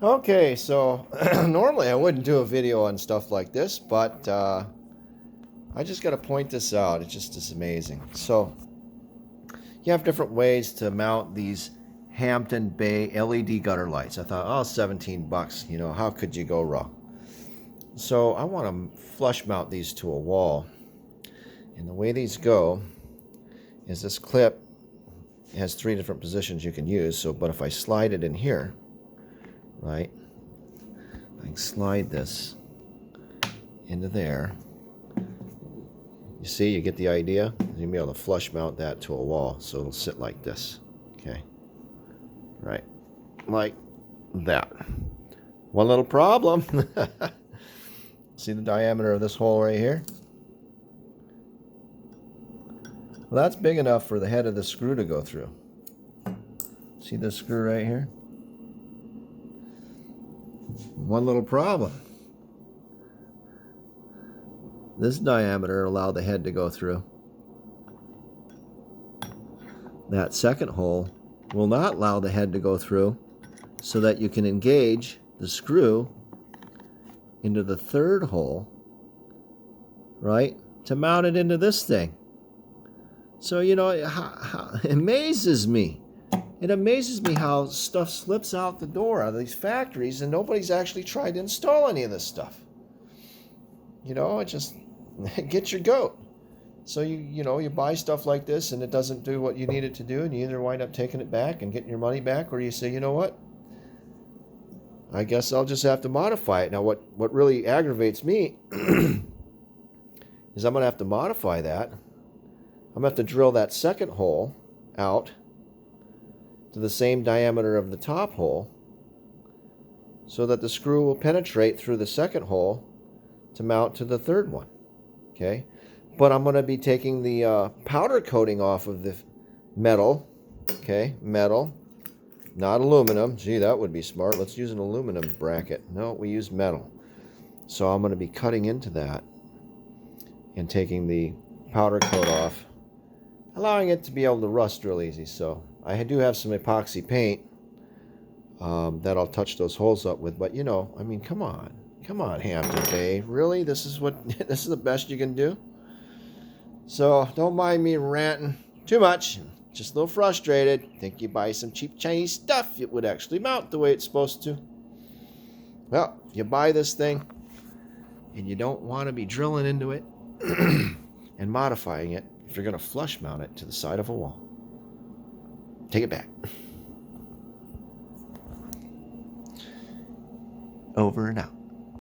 Okay, so normally I wouldn't do a video on stuff like this, but I just got to point this out. It just is amazing. So you have different ways to mount these Hampton Bay LED gutter lights. I thought, oh, 17 bucks, you know, how could you go wrong? So I want to flush mount these to a wall. And the way these go is this clip has 3 different positions you can use. So, but if I slide it in here, right, I can slide this into there. You see, you get the idea? You'll be able to flush mount that to a wall so it'll sit like this. Okay. Right. Like that. One little problem. See the diameter of this hole right here? Well, that's big enough for the head of the screw to go through. See this screw right here? One little problem. This diameter allowed the head to go through. That second hole will not allow the head to go through, so that you can engage the screw into the third hole, right, to mount it into this thing. So, you know, it amazes me. It amazes me how stuff slips out the door out of these factories and nobody's actually tried to install any of this stuff. You know, it just get your goat. So you buy stuff like this and it doesn't do what you need it to do, and you either wind up taking it back and getting your money back, or you say, you know what, I guess I'll just have to modify it. Now what really aggravates me is I'm going to have to modify that. I'm going to have to drill that second hole out to the same diameter of the top hole so that the screw will penetrate through the second hole to mount to the third one. Okay, but I'm going to be taking the powder coating off of the metal. Okay, metal, not aluminum. Gee, that would be smart. Let's use an aluminum bracket. No, we use metal. So I'm going to be cutting into that and taking the powder coat off, allowing it to be able to rust real easy. So I do have some epoxy paint that I'll touch those holes up with. But, you know, I mean, come on, Hampton Bay. Really? This is the best you can do? So don't mind me ranting too much. Just a little frustrated. Think you buy some cheap Chinese stuff, it would actually mount the way it's supposed to. Well, if you buy this thing and you don't want to be drilling into it and modifying it, if you're going to flush mount it to the side of a wall, take it back. Over and out.